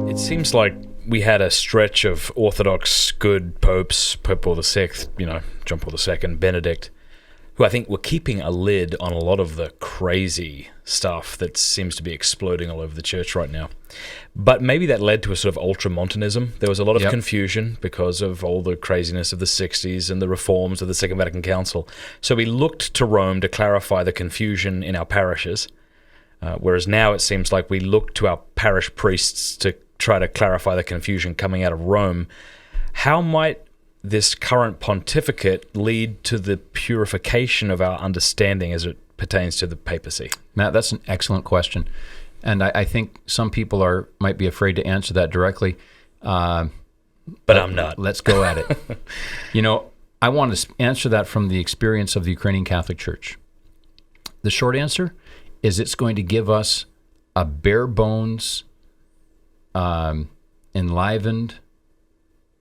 It seems like we had a stretch of Orthodox good popes, Pope Paul VI, John Paul II, Benedict, who I think were keeping a lid on a lot of the crazy stuff that seems to be exploding all over the church right now. But maybe that led to a sort of ultramontanism. There was a lot of confusion because of all the craziness of the 60s and the reforms of the Second Vatican Council. So we looked to Rome to clarify the confusion in our parishes, whereas now it seems like we look to our parish priests to try to clarify the confusion coming out of Rome. How might this current pontificate lead to the purification of our understanding as it pertains to the papacy? Matt, that's an excellent question. And I think some people might be afraid to answer that directly. But I'm not. Let's go at it. I want to answer that from the experience of the Ukrainian Catholic Church. The short answer is it's going to give us a bare bones, enlivened,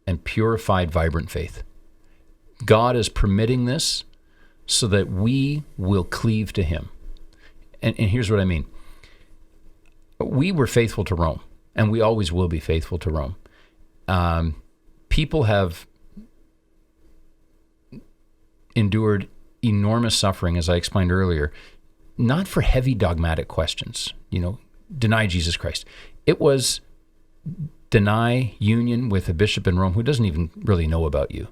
and purified, vibrant faith. God is permitting this so that we will cleave to him. And here's what I mean. We were faithful to Rome, and we always will be faithful to Rome. People have endured enormous suffering, as I explained earlier, not for heavy dogmatic questions, deny Jesus Christ. It was deny union with a bishop in Rome who doesn't even really know about you,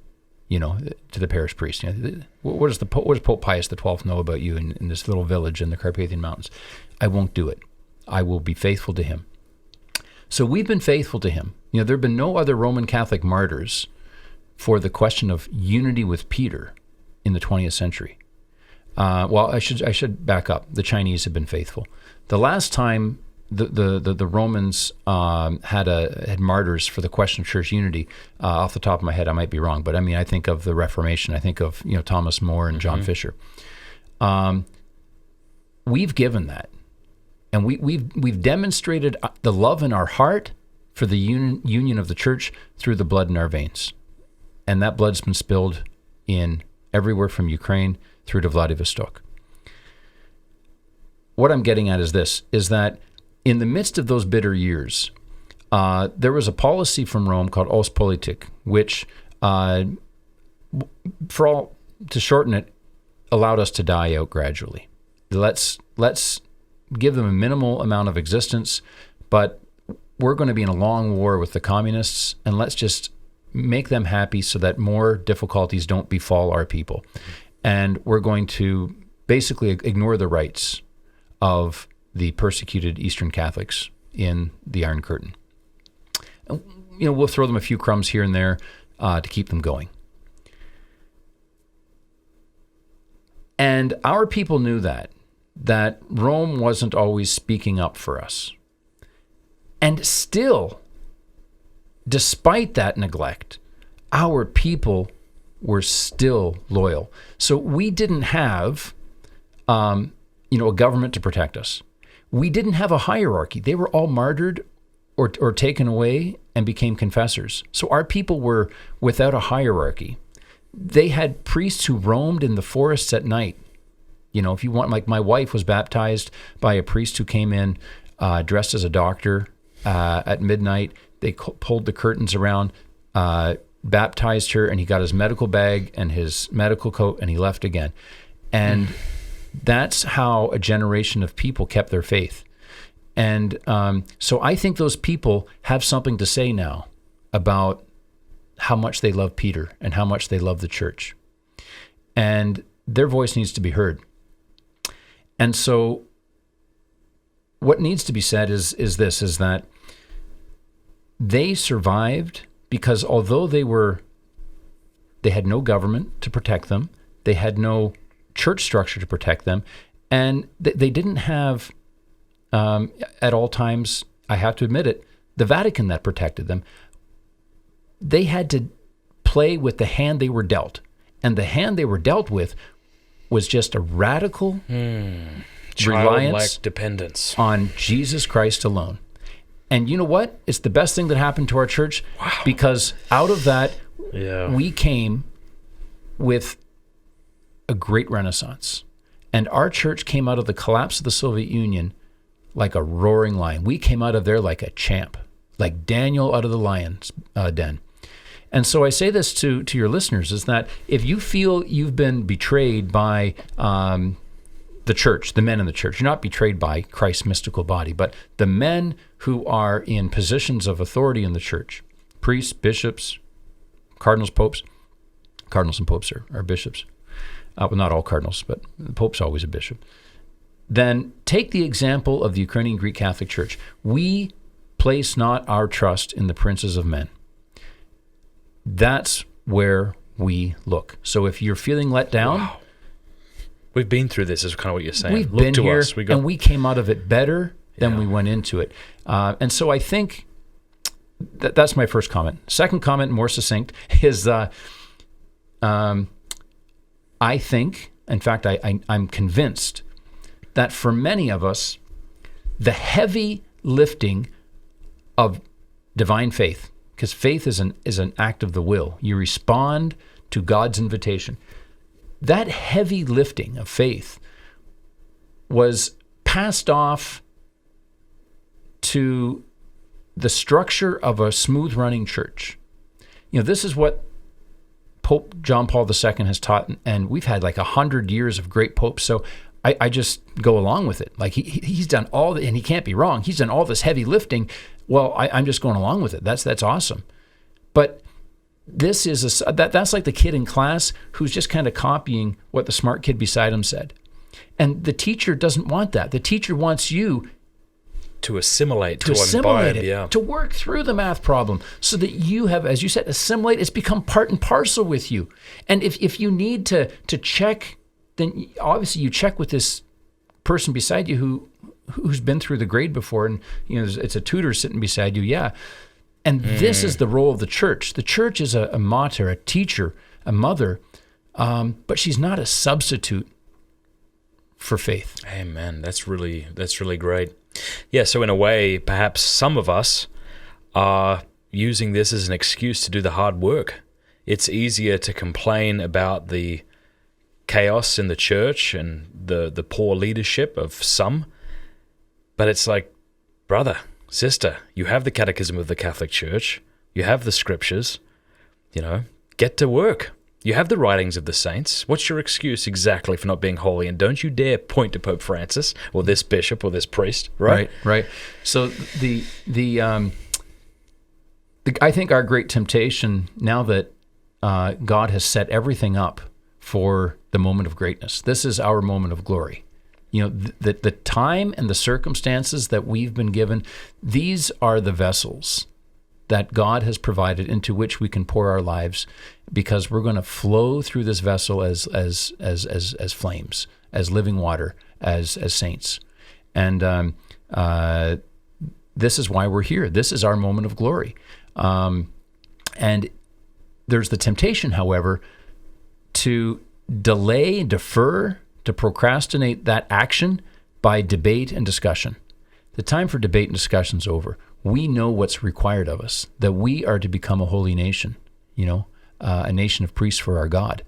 to the parish priest. What does Pope Pius XII know about you in this little village in the Carpathian Mountains? I won't do it. I will be faithful to him. So we've been faithful to him. There have been no other Roman Catholic martyrs for the question of unity with Peter in the 20th century. Well, I should back up. The Chinese have been faithful. The last time the Romans had martyrs for the question of church unity, off the top of my head, I might be wrong, but I think of the Reformation. I think of Thomas More and John Fisher. We've given that, and we've demonstrated the love in our heart for the union of the church through the blood in our veins, and that blood's been spilled in everywhere from Ukraine through to Vladivostok. What I'm getting at is that in the midst of those bitter years, there was a policy from Rome called Auspolitik, which, to shorten it, allowed us to die out gradually. Let's give them a minimal amount of existence, but we're going to be in a long war with the communists, and let's just make them happy so that more difficulties don't befall our people. And we're going to basically ignore the rights of the persecuted Eastern Catholics in the Iron Curtain. We'll throw them a few crumbs here and there to keep them going. And our people knew that Rome wasn't always speaking up for us. And still, despite that neglect, our people were still loyal. So we didn't have, a government to protect us. We didn't have a hierarchy. They were all martyred or taken away and became confessors. So our people were without a hierarchy. They had priests who roamed in the forests at night. If you want, like my wife was baptized by a priest who came in dressed as a doctor at midnight. They pulled the curtains around, baptized her, and he got his medical bag and his medical coat, and he left again. And that's how a generation of people kept their faith. And so I think those people have something to say now about how much they love Peter and how much they love the church. And their voice needs to be heard. And so what needs to be said is that they survived because although they had no government to protect them, they had no church structure to protect them, and they didn't have, at all times, I have to admit it, the Vatican that protected them. They had to play with the hand they were dealt, and the hand they were dealt with was just a radical reliance dependence on Jesus Christ alone. And you know what? It's the best thing that happened to our church. Wow. Because out of that, we came with a great renaissance. And our church came out of the collapse of the Soviet Union like a roaring lion. We came out of there like a champ, like Daniel out of the lion's den. And so I say this to your listeners, is that if you feel you've been betrayed by the church, the men in the church, you're not betrayed by Christ's mystical body, but the men who are in positions of authority in the church, priests, bishops, cardinals, popes. Cardinals and popes are bishops. Well, not all cardinals, but the pope's always a bishop. Then take the example of the Ukrainian Greek Catholic Church. We place not our trust in the princes of men. That's where we look. So if you're feeling let down... Wow. We've been through this, is kind of what you're saying. We've Look been to here, us. and we came out of it better than we went into it. And so I think that's my first comment. Second comment, more succinct, is I think, in fact, I'm convinced that for many of us, the heavy lifting of divine faith, because faith is an act of the will. You respond to God's invitation. That heavy lifting of faith was passed off to the structure of a smooth-running church. This is what Pope John Paul II has taught, and we've had like 100 years of great popes, so I just go along with it. Like he's done all, and he can't be wrong, he's done all this heavy lifting. Well, I'm just going along with it. That's awesome. But this is that's like the kid in class who's just kind of copying what the smart kid beside him said. And the teacher doesn't want that. The teacher wants you to assimilate, to assimilate imbibe, it, to work through the math problem so that you have, as you said, assimilate. It's become part and parcel with you. And if you need to check, then obviously you check with this person beside you who's been through the grade before, and it's a tutor sitting beside you. Yeah. And this is the role of the church. The church is a mater, a teacher, a mother, but she's not a substitute for faith. Amen. That's really great. Yeah, so in a way, perhaps some of us are using this as an excuse to do the hard work. It's easier to complain about the chaos in the church and the poor leadership of some, but it's like, brother, sister, you have the Catechism of the Catholic Church, you have the Scriptures, get to work. You have the writings of the saints. What's your excuse exactly for not being holy? And don't you dare point to Pope Francis or this bishop or this priest, right? Right. So I think our great temptation, now that God has set everything up for the moment of greatness, this is our moment of glory. The time and the circumstances that we've been given, these are the vessels that God has provided into which we can pour our lives, because we're going to flow through this vessel as flames, as living water, as saints. And this is why we're here. This is our moment of glory. And there's the temptation, however, to delay, defer, to procrastinate that action by debate and discussion. The time for debate and discussion is over. We know what's required of us, that we are to become a holy nation, a nation of priests for our God.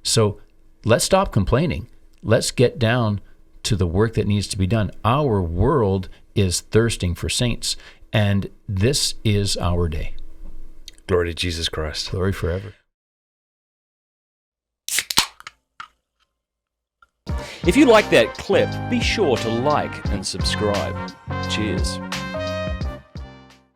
So let's stop complaining. Let's get down to the work that needs to be done. Our world is thirsting for saints, and this is our day. Glory to Jesus Christ. Glory forever. If you like that clip, be sure to like and subscribe. Cheers.